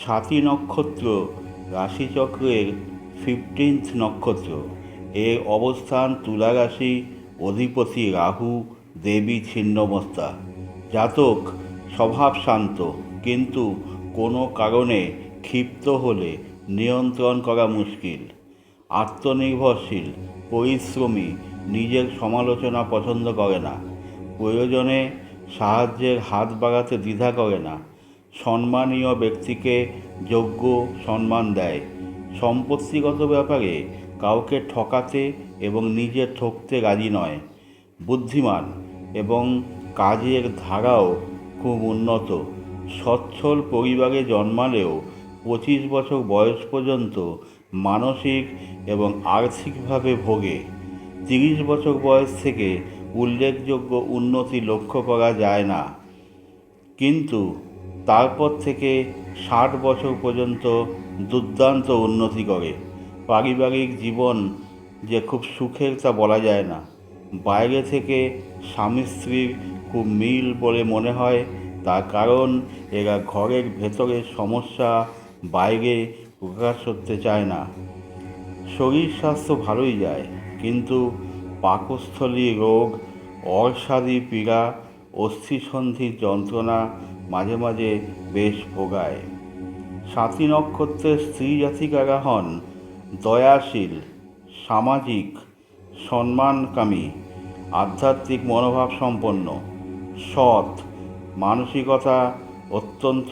স্বাতী নক্ষত্র রাশিচক্রের 15th নক্ষত্র। এর অবস্থান তুলা রাশি, অধিপতি রাহু, দেবী ছিন্নমস্তা। জাতক স্বভাব শান্ত, কিন্তু কোনো কারণে ক্ষিপ্ত হলে নিয়ন্ত্রণ করা মুশকিল। আত্মনির্ভরশীল, পরিশ্রমী, নিজের সমালোচনা পছন্দ করে না, প্রয়োজনে সাহায্যের হাত বাড়াতে দ্বিধা করে না। সম্মানীয় ব্যক্তিকে যোগ্য সম্মান দেয়। সম্পত্তিগত ব্যাপারে কাউকে ঠকাতে এবং নিজে ঠকতে রাজি নয়। বুদ্ধিমান এবং কাজের ধারাও খুব উন্নত। সচ্ছল পরিবারে জন্মালেও 25 বছর বয়স পর্যন্ত মানসিক এবং আর্থিকভাবে ভোগে। 30 বছর বয়স থেকে উল্লেখযোগ্য উন্নতি লক্ষ্য করা যায় না, কিন্তু তারপর থেকে 60 বছর পর্যন্ত দুর্দান্ত উন্নতি করে। পারিবারিক জীবন যে খুব সুখের তা বলা যায় না। বাইরে থেকে স্বামী স্ত্রীর খুব মিল বলে মনে হয়, তার কারণ এরা ঘরের ভেতরের সমস্যা বাইরে প্রকাশ করতে চায় না। শরীর স্বাস্থ্য ভালোই যায়, কিন্তু পাকস্থলী রোগ, অর্শাদি পীড়া, অস্থিসন্ধির যন্ত্রণা মাঝে মাঝে বেশ ভোগায়। স্বাতী নক্ষত্রের স্ত্রী জাতিকারা হন দয়াশীল, সামাজিক, সম্মানকামী, আধ্যাত্মিক মনোভাব সম্পন্ন, সৎ, মানসিকতা অত্যন্ত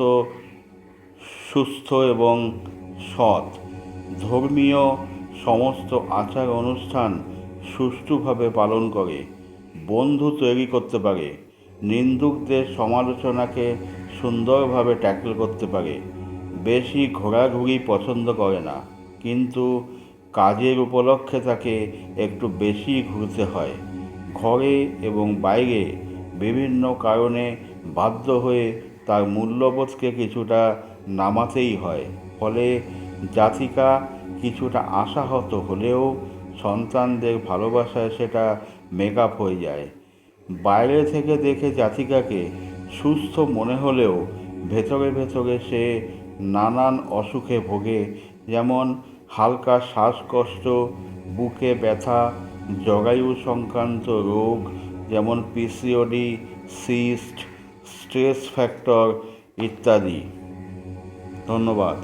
সুস্থ এবং সৎ, ধর্মীয় সমস্ত আচার অনুষ্ঠান সুষ্ঠুভাবে পালন করে, বন্ধু তৈরি করতে পারে, নিন্দুকদের সমালোচনাকে সুন্দরভাবে ট্যাকল করতে পারে। বেশি ঘোরাঘুরি পছন্দ করে না, কিন্তু কাজের উপলক্ষে তাকে একটু বেশি ঘুরতে হয়। ঘরে এবং বাইরে বিভিন্ন কারণে বাধ্য হয়ে তার মূল্যবোধকে কিছুটা নামাতেই হয়। ফলে জাতিকা কিছুটা আশাহত হলেও সন্তানদের ভালোবাসায় সেটা মেকআপ হয়ে যায়। বাইরে থেকে দেখে জাতিকাকে সুস্থ মনে হলেও ভেতরে ভেতরে সে নানান অসুখে ভোগে, যেমন হালকা শ্বাসকষ্ট, বুকে ব্যথা, জরায়ু সংক্রান্ত রোগ যেমন পিসিওডি, সিস্ট, স্ট্রেস ফ্যাক্টর ইত্যাদি। ধন্যবাদ।